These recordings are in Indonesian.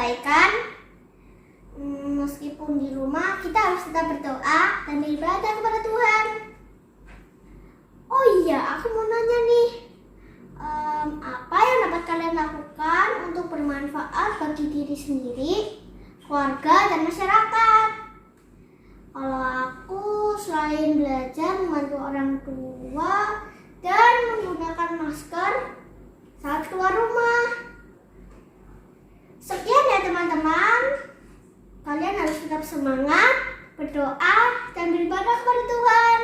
kebaikan. Meskipun di rumah kita harus tetap berdoa dan beribadah kepada Tuhan. Oh iya, aku mau nanya nih, apa yang dapat kalian lakukan untuk bermanfaat bagi diri sendiri, keluarga, dan masyarakat? Kalau aku selain belajar membantu orang tua dan menggunakan masker saat keluar rumah. Sekian ya teman-teman. Kalian harus tetap semangat, berdoa, dan beribadah kepada Tuhan.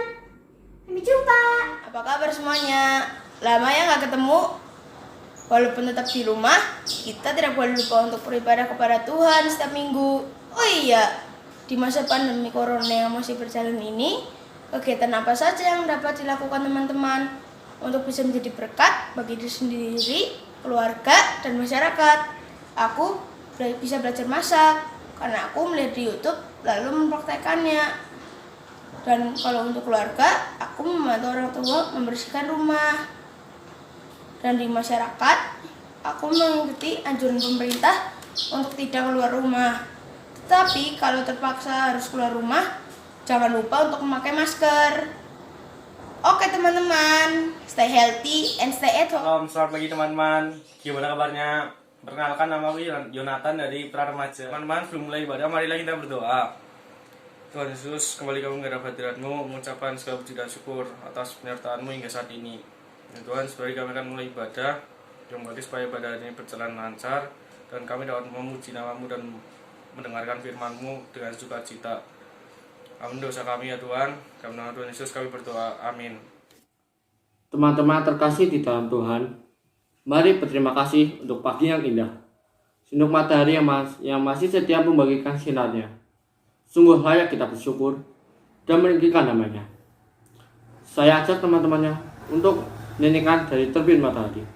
Sampai jumpa. Apa kabar semuanya? Lama ya nggak ketemu. Walaupun tetap di rumah, kita tidak boleh lupa untuk beribadah kepada Tuhan setiap minggu. Oh iya, di masa pandemi corona yang masih berjalan ini, kegiatan apa saja yang dapat dilakukan teman-teman untuk bisa menjadi berkat bagi diri sendiri, keluarga, dan masyarakat? Aku bisa belajar masak karena aku melihat di YouTube lalu mempraktekannya. Dan kalau untuk keluarga, aku membantu orang tua membersihkan rumah. Dan di masyarakat, aku mengikuti anjuran pemerintah untuk tidak keluar rumah. Tetapi kalau terpaksa harus keluar rumah, jangan lupa untuk memakai masker. Oke teman-teman, stay healthy and stay at home. Selamat pagi teman-teman. Gimana kabarnya? Perkenalkan, nama aku Jonathan dari Pra Remaja. Teman-teman, sebelum mulai ibadah, marilah kita berdoa. Tuhan Yesus, kembali kami menghadap hadirat-Mu, mengucapkan segala puji dan syukur atas penyertaan-Mu hingga saat ini. Dan Tuhan, sebelum kami akan mulai ibadah, kembali supaya ibadah ini berjalan lancar, dan kami dapat memuji nama-Mu dan mendengarkan firman-Mu dengan sukacita. Ampun dosa kami ya Tuhan, kami nama Tuhan Yesus kami berdoa, amin. Teman-teman terkasih di dalam Tuhan, mari berterima kasih untuk pagi yang indah, untuk matahari yang masih setia membagikan sinarnya. Sungguh layak kita bersyukur dan meninggikan namanya. Saya ajak teman-temannya untuk menyanyikan dari terbit matahari.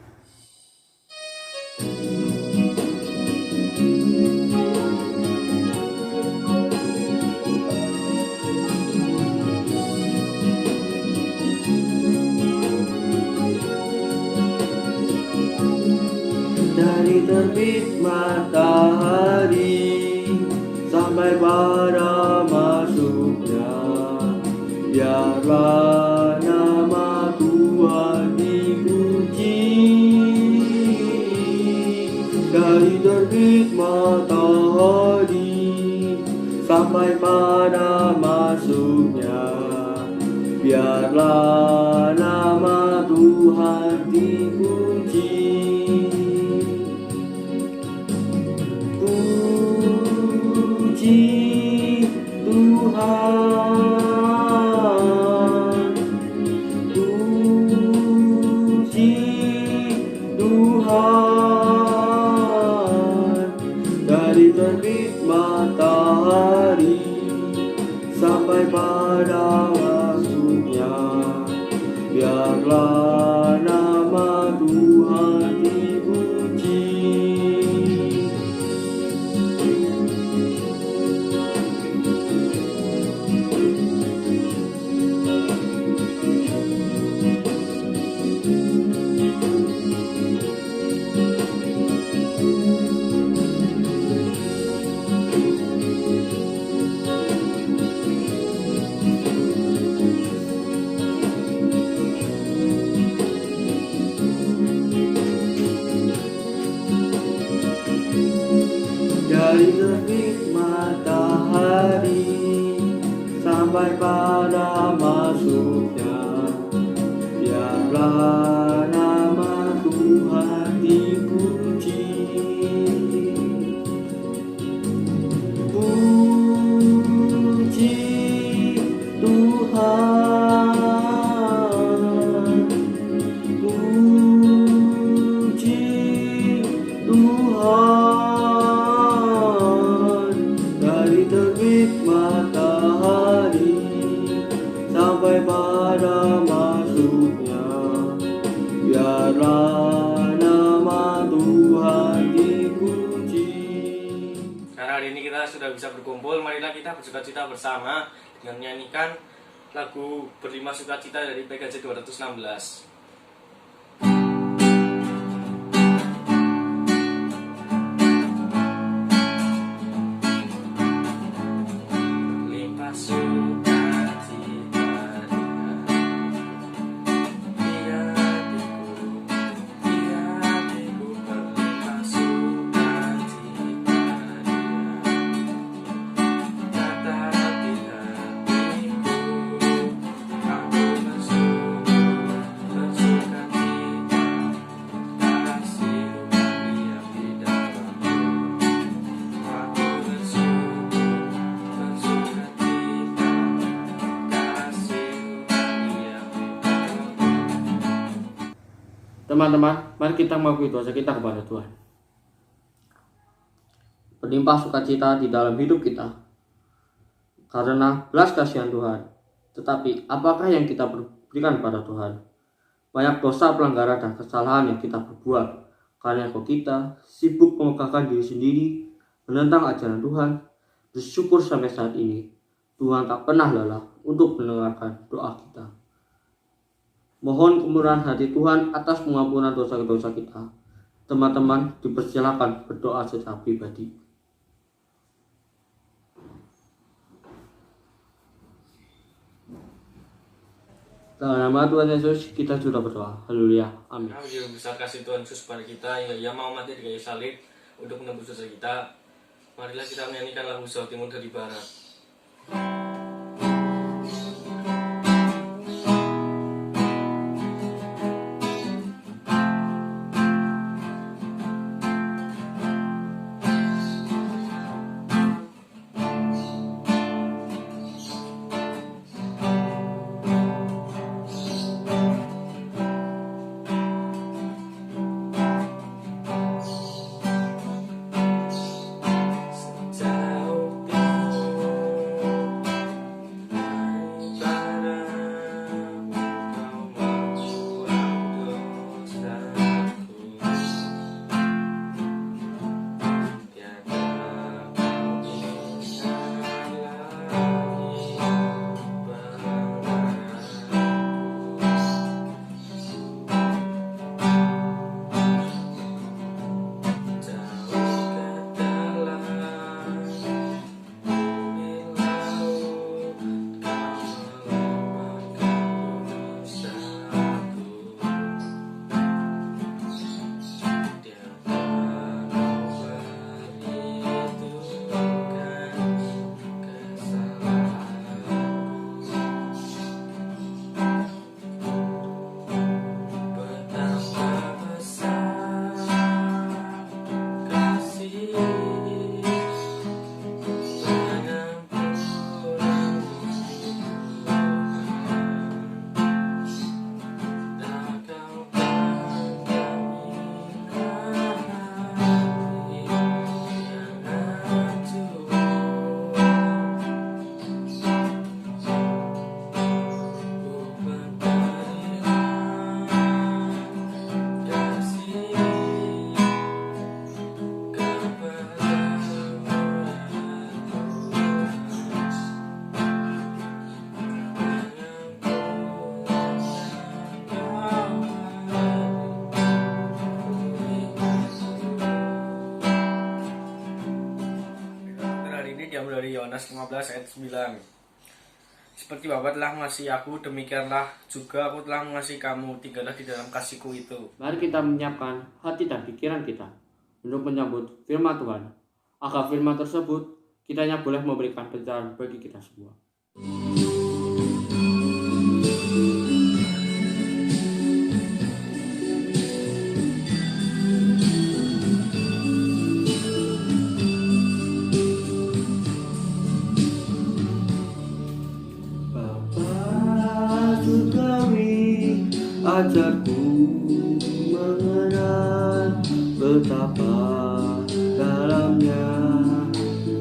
Dari terbit matahari sampai pada masuknya, biarlah nama Tuhan dipuji. Dari terbit matahari sampai pada masuknya, biarlah nama Tuhan dipuji. Puji Tuhan, puji Tuhan. Dari terbit matahari sampai pada masuknya, biarlah nama Tuhan dipuji. Dari terbit matahari sampai pada masuknya, biarlah nama Tuhan dipuji. Puji Tuhan, puji Tuhan. Dari terbit matahari sampai pada masuknya, biarlah nama Tuhan dipuji. Karena hari ini kita sudah bisa berkumpul, marilah kita bersukacita bersama dengan menyanyikan lagu Berlima Sukacita dari PKJ 216. Teman-teman, mari kita mengakui dosa kita kepada Tuhan. Berlimpah sukacita di dalam hidup kita karena belas kasihan Tuhan. Tetapi apakah yang kita berikan pada Tuhan? Banyak dosa, pelanggaran, dan kesalahan yang kita perbuat karena kita sibuk memegahkan diri sendiri, menentang ajaran Tuhan. Bersyukur sampai saat ini Tuhan tak pernah lelah untuk mendengarkan doa kita. Mohon kemurahan hati Tuhan atas pengampunan dosa-dosa kita. Teman-teman dipersilakan berdoa secara pribadi. Dalam nama Tuhan Yesus kita sudah berdoa. Haleluya. Amin. Kami besar kasih Tuhan Yesus pada kita yang ia mau mati di kayu salib untuk menebus dosa kita. Marilah kita menyanyikan lagu Jawa Timur dari Barat. Diambil dari Yohanes 15 ayat 9. Seperti Bapa telah mengasihi aku, demikianlah juga aku telah mengasihi kamu. Tinggallah di dalam kasihku itu. Mari kita menyiapkan hati dan pikiran kita untuk menyambut firman Tuhan. Agar firman tersebut kiranya boleh memberikan pencerahan bagi kita semua. Ajarku mengenal betapa dalamnya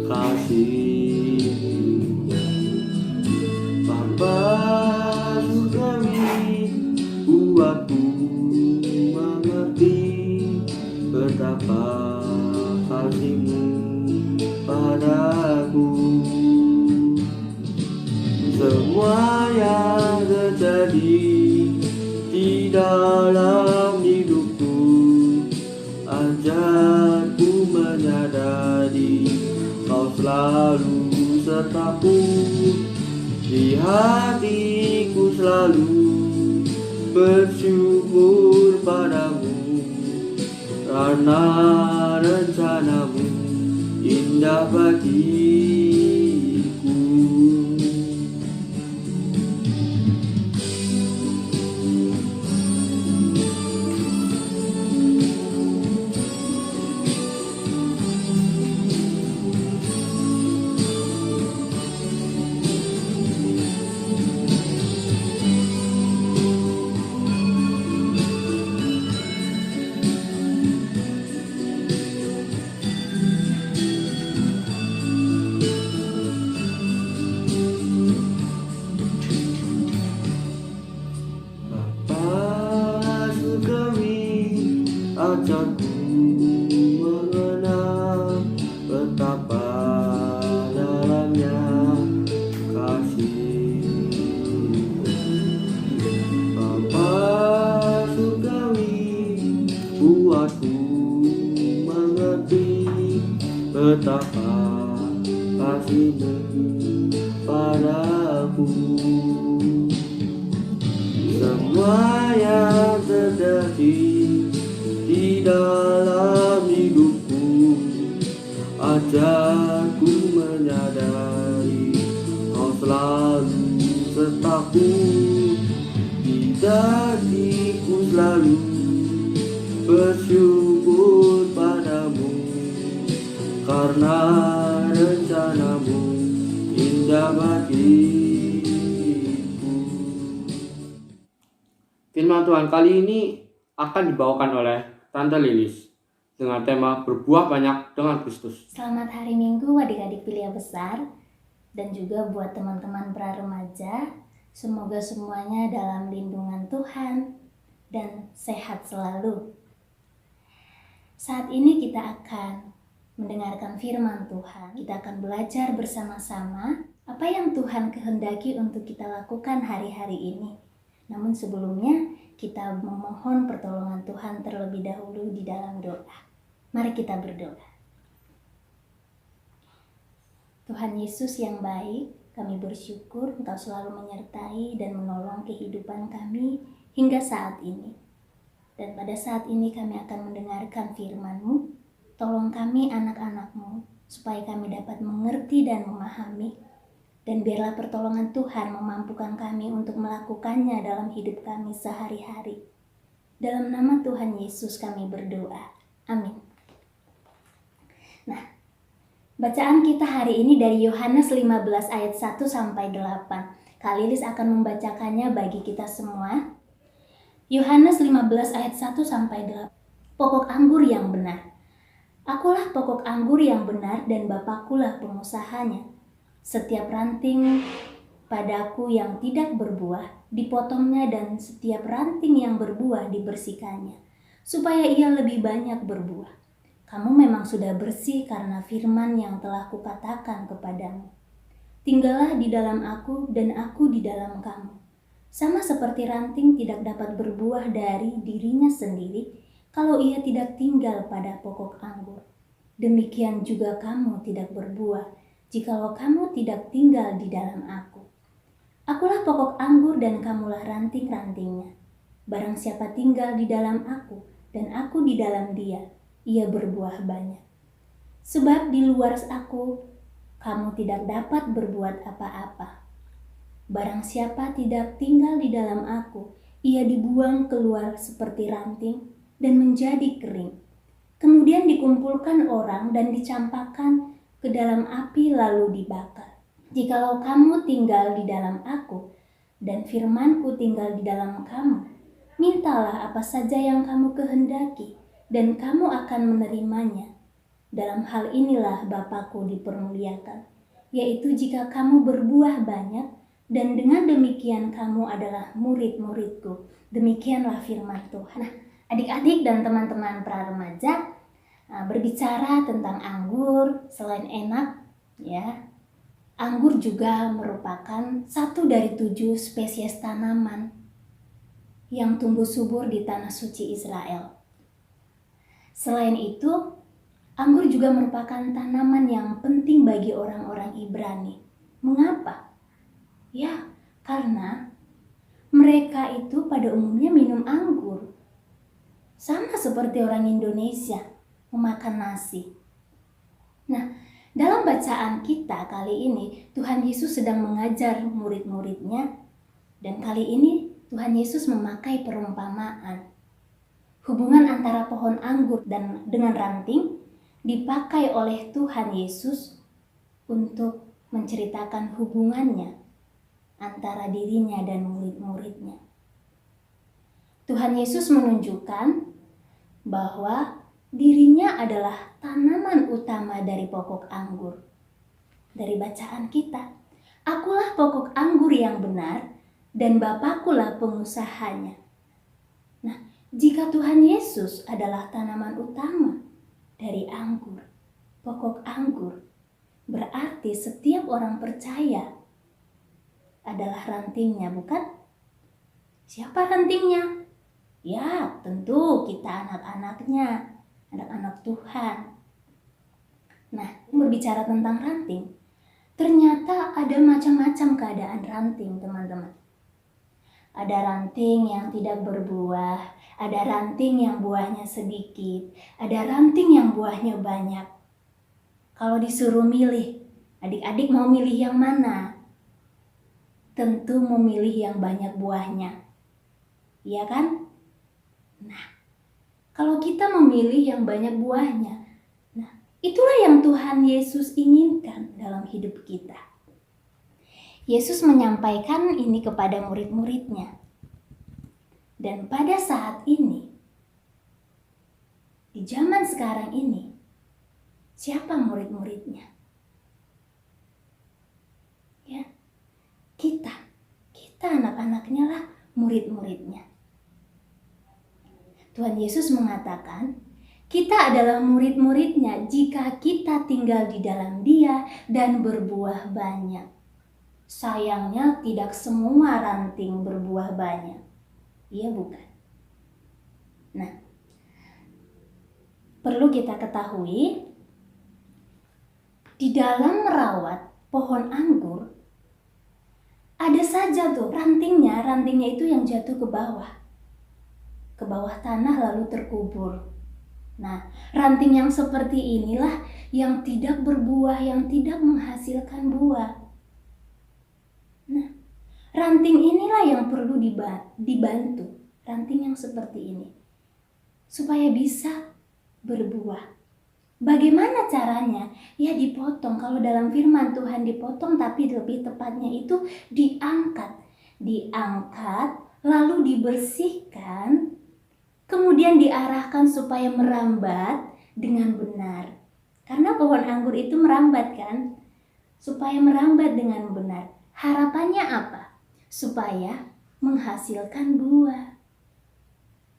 kasih-Mu. Bapa surgawi, buatku mengerti betapa kasih-Mu padaku. Semua yang terjadi di dalam hidupku, ajarku menyadari Kau selalu sertaku. Di hatiku selalu bersyukur padamu, karena rencana-Mu indah bagiku. ajarku mengenal betapa dalamnya kasih Bapa surgawi, buatku mengerti betapa kasih-Mu padaku. Semua yang terjadi di dalam hidupku, ajarku menyadari Kau selalu sertaku. Di diriku selalu bersyukur padamu, karena rencana-Mu indah bagiku. Firman Tuhan kali ini akan dibawakan oleh Tante Lilis dengan tema berbuah banyak dengan Kristus. Selamat hari Minggu adik-adik pilihan besar dan juga buat teman-teman pra remaja. Semoga semuanya dalam lindungan Tuhan dan sehat selalu. Saat ini kita akan mendengarkan firman Tuhan. Kita akan belajar bersama-sama apa yang Tuhan kehendaki untuk kita lakukan hari-hari ini. Namun sebelumnya kita memohon pertolongan Tuhan terlebih dahulu di dalam doa. Mari kita berdoa. Tuhan Yesus yang baik, kami bersyukur Engkau selalu menyertai dan menolong kehidupan kami hingga saat ini. Dan pada saat ini kami akan mendengarkan firman-Mu. Tolong kami anak-anak-Mu supaya kami dapat mengerti dan memahami. Dan biarlah pertolongan Tuhan memampukan kami untuk melakukannya dalam hidup kami sehari-hari. Dalam nama Tuhan Yesus kami berdoa. Amin. Nah, bacaan kita hari ini dari Yohanes 15 ayat 1 sampai 8. Kak Lilis akan membacakannya bagi kita semua. Yohanes 15 ayat 1 sampai 8. Pokok anggur yang benar. Akulah pokok anggur yang benar dan Bapakkulah pengusahanya. Setiap ranting padaku yang tidak berbuah dipotongnya dan setiap ranting yang berbuah dibersihkannya, supaya ia lebih banyak berbuah. Kamu memang sudah bersih karena firman yang telah kukatakan kepadamu. Tinggallah di dalam aku dan aku di dalam kamu. Sama seperti ranting tidak dapat berbuah dari dirinya sendiri kalau ia tidak tinggal pada pokok anggur. Demikian juga kamu tidak berbuah jikalau kamu tidak tinggal di dalam aku. Akulah pokok anggur dan kamulah ranting-rantingnya. Barang siapa tinggal di dalam aku dan aku di dalam dia, ia berbuah banyak. Sebab di luar aku, kamu tidak dapat berbuat apa-apa. Barang siapa tidak tinggal di dalam aku, ia dibuang keluar seperti ranting dan menjadi kering. Kemudian dikumpulkan orang dan dicampakkan ke dalam api lalu dibakar. Jikalau kamu tinggal di dalam aku dan firmanku tinggal di dalam kamu, mintalah apa saja yang kamu kehendaki dan kamu akan menerimanya. Dalam hal inilah Bapakku dipermuliakan, yaitu jika kamu berbuah banyak, dan dengan demikian kamu adalah murid-muridku. Demikianlah firman Tuhan. Nah, adik-adik dan teman-teman pra remaja, berbicara tentang anggur, selain enak, ya, anggur juga merupakan satu dari 7 spesies tanaman yang tumbuh subur di tanah suci Israel. Selain itu, anggur juga merupakan tanaman yang penting bagi orang-orang Ibrani. Mengapa? Ya, karena mereka itu pada umumnya minum anggur. Sama seperti orang Indonesia memakan nasi. Nah, dalam bacaan kita kali ini, Tuhan Yesus sedang mengajar murid-muridnya. Dan kali ini Tuhan Yesus memakai perumpamaan. Hubungan antara pohon anggur dan dengan ranting dipakai oleh Tuhan Yesus untuk menceritakan hubungannya antara dirinya dan murid-muridnya. Tuhan Yesus menunjukkan bahwa dirinya adalah tanaman utama dari pokok anggur. Dari bacaan kita, akulah pokok anggur yang benar dan Bapakkulah pengusahanya. Nah, Jika Tuhan Yesus adalah tanaman utama dari anggur, pokok anggur, berarti setiap orang percaya adalah rantingnya, bukan? Siapa rantingnya? Ya, tentu kita anak-anaknya, anak-anak Tuhan. Nah, berbicara tentang ranting, ternyata ada macam-macam keadaan ranting, teman-teman. Ada ranting yang tidak berbuah, ada ranting yang buahnya sedikit, ada ranting yang buahnya banyak. Kalau disuruh milih, adik-adik mau milih yang mana? Tentu memilih yang banyak buahnya. Iya kan? Nah, kalau kita memilih yang banyak buahnya, nah, itulah yang Tuhan Yesus inginkan dalam hidup kita. Yesus menyampaikan ini kepada murid-muridnya. Dan pada saat ini, di zaman sekarang ini, siapa murid-muridnya? Ya, kita anak-anaknya lah murid-muridnya. Tuhan Yesus mengatakan, kita adalah murid-muridnya jika kita tinggal di dalam Dia dan berbuah banyak. Sayangnya tidak semua ranting berbuah banyak. Iya bukan? Nah, perlu kita ketahui, di dalam merawat pohon anggur, ada saja tuh rantingnya itu yang jatuh ke bawah tanah lalu terkubur. Nah, ranting yang seperti inilah yang tidak berbuah, yang tidak menghasilkan buah. Nah, ranting inilah yang perlu dibantu, ranting yang seperti ini, supaya bisa berbuah. Bagaimana caranya? Ya dipotong. Kalau dalam firman Tuhan dipotong, tapi lebih tepatnya itu diangkat, lalu dibersihkan, kemudian diarahkan supaya merambat dengan benar. Karena pohon anggur itu merambat kan? Supaya merambat dengan benar. Harapannya apa? Supaya menghasilkan buah.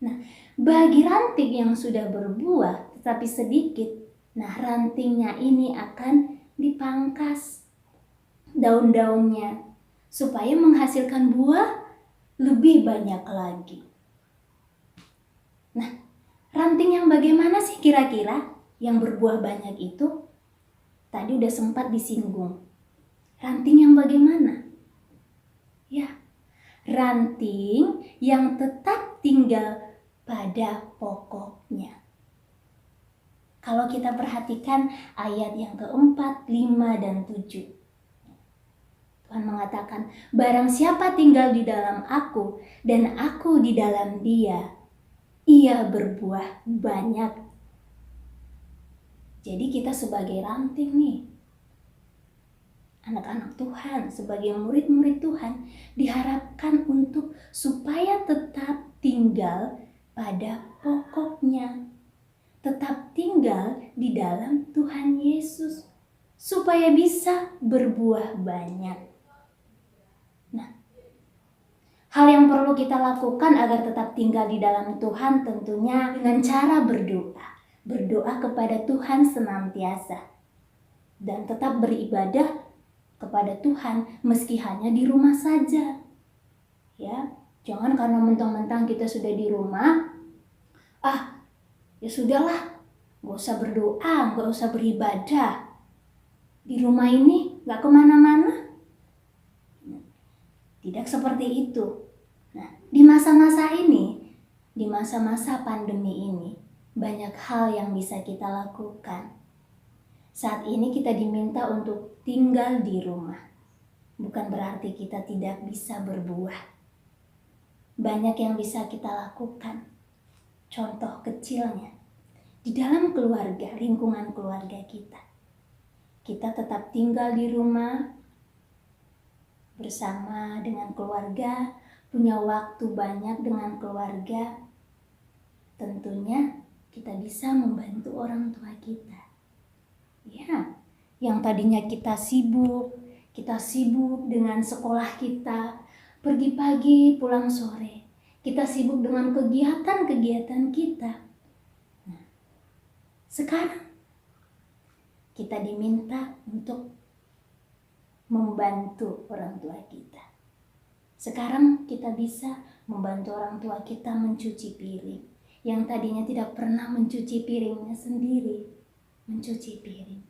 Nah, bagi ranting yang sudah berbuah tetapi sedikit, nah rantingnya ini akan dipangkas daun-daunnya supaya menghasilkan buah lebih banyak lagi. Nah, ranting yang bagaimana sih kira-kira yang berbuah banyak itu? Tadi udah sempat disinggung. Ranting yang bagaimana? Ya, ranting yang tetap tinggal pada pokoknya. Kalau kita perhatikan ayat yang keempat, 5, dan 7. Tuhan mengatakan, barang siapa tinggal di dalam aku dan aku di dalam dia, ia berbuah banyak. Jadi kita sebagai ranting nih, anak-anak Tuhan, sebagai murid-murid Tuhan, diharapkan untuk supaya tetap tinggal pada pokoknya. Tetap tinggal di dalam Tuhan Yesus, supaya bisa berbuah banyak. Nah, hal yang perlu kita lakukan agar tetap tinggal di dalam Tuhan tentunya dengan cara berdoa. Berdoa kepada Tuhan senantiasa. Dan tetap beribadah kepada Tuhan meski hanya di rumah saja. Ya, jangan karena mentang-mentang kita sudah di rumah, ya sudahlah, gak usah berdoa, gak usah beribadah. Di rumah ini gak kemana-mana. Tidak seperti itu. Nah, di masa-masa ini, di masa-masa pandemi ini, banyak hal yang bisa kita lakukan. Saat ini kita diminta untuk tinggal di rumah. Bukan berarti kita tidak bisa berbuah. Banyak yang bisa kita lakukan. Contoh kecilnya, di dalam keluarga, lingkungan keluarga kita. Kita tetap tinggal di rumah bersama dengan keluarga, punya waktu banyak dengan keluarga. Tentunya kita bisa membantu orang tua kita. Ya, yang tadinya kita sibuk dengan sekolah kita, pergi pagi, pulang sore. kita sibuk dengan kegiatan-kegiatan kita. Nah, sekarang kita diminta untuk membantu orang tua kita. Sekarang kita bisa membantu orang tua kita mencuci piring. Yang tadinya tidak pernah mencuci piringnya sendiri, mencuci piring.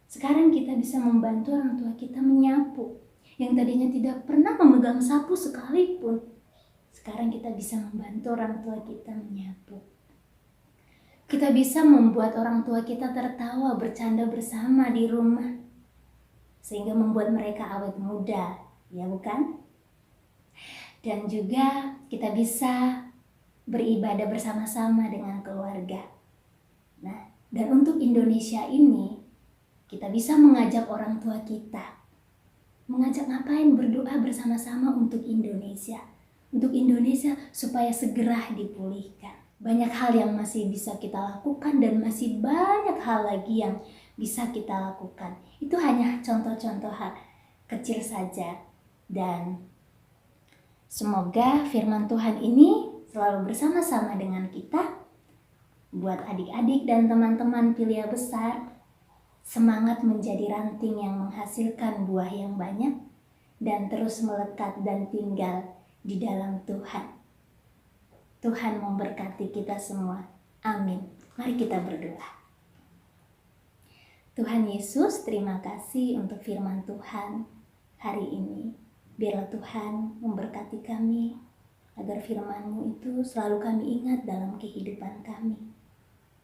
Sekarang kita bisa membantu orang tua kita menyapu. Yang tadinya tidak pernah memegang sapu sekalipun, sekarang kita bisa membantu orang tua kita menyapu. Kita bisa membuat orang tua kita tertawa bercanda bersama di rumah, sehingga membuat mereka awet muda, ya bukan? Dan juga kita bisa beribadah bersama-sama dengan keluarga. Nah, dan untuk Indonesia ini, kita bisa mengajak orang tua kita. Mengajak ngapain? Berdoa bersama-sama untuk Indonesia. Untuk Indonesia supaya segera dipulihkan. Banyak hal yang masih bisa kita lakukan dan masih banyak hal lagi yang bisa kita lakukan. Itu hanya contoh-contoh hal kecil saja. Dan semoga firman Tuhan ini selalu bersama-sama dengan kita. Buat adik-adik dan teman-teman Pilia Besar, semangat menjadi ranting yang menghasilkan buah yang banyak dan terus melekat dan tinggal di dalam Tuhan. Tuhan memberkati kita semua. Amin. Mari kita berdoa. Tuhan Yesus, terima kasih untuk firman Tuhan hari ini. Biarlah Tuhan memberkati kami, agar firman-Mu itu selalu kami ingat dalam kehidupan kami.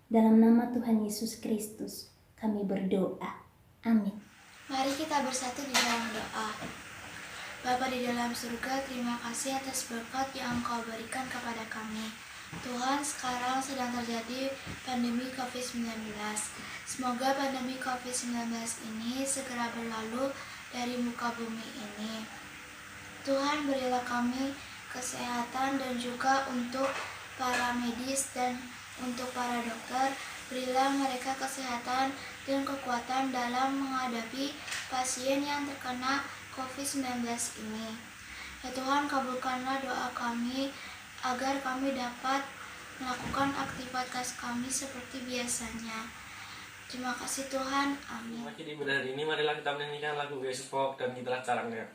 Dalam nama Tuhan Yesus Kristus, kami berdoa. Amin. Mari kita bersatu di dalam doa. Bapa di dalam surga, terima kasih atas berkat yang Engkau berikan kepada kami. Tuhan, sekarang sedang terjadi pandemi COVID-19. Semoga pandemi COVID-19 ini segera berlalu dari muka bumi ini. Tuhan, berilah kami kesehatan dan juga untuk para medis dan untuk para dokter, berilah mereka kesehatan dan kekuatan dalam menghadapi pasien yang terkena COVID-19 ini. Ya Tuhan, kabulkanlah doa kami agar kami dapat melakukan aktivitas kami seperti biasanya. Terima kasih Tuhan, amin. Makin ibadah hari ini, marilah kita menyanyikan lagu Yesus Folk dan Gitalah Carangnya.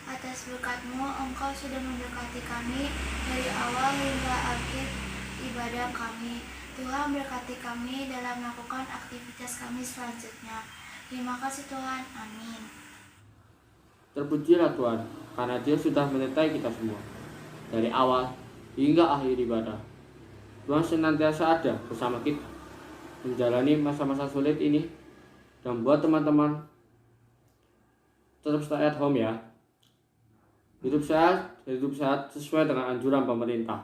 Atas berkat-Mu, Engkau sudah mendekati kami dari awal hingga akhir ibadah kami. Tuhan, berkati kami dalam melakukan aktivitas kami selanjutnya. Terima kasih Tuhan, amin. Terpujilah Tuhan, karena Dia sudah menyertai kita semua, dari awal hingga akhir ibadah. Tuhan senantiasa ada bersama kita, menjalani masa-masa sulit ini, dan buat teman-teman tetap stay at home ya. Hidup sehat, dan hidup sehat sesuai dengan anjuran pemerintah.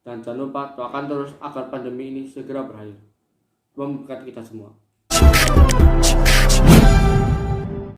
Dan jangan lupa doakan terus agar pandemi ini segera berakhir. Tuhan memberkati kita semua.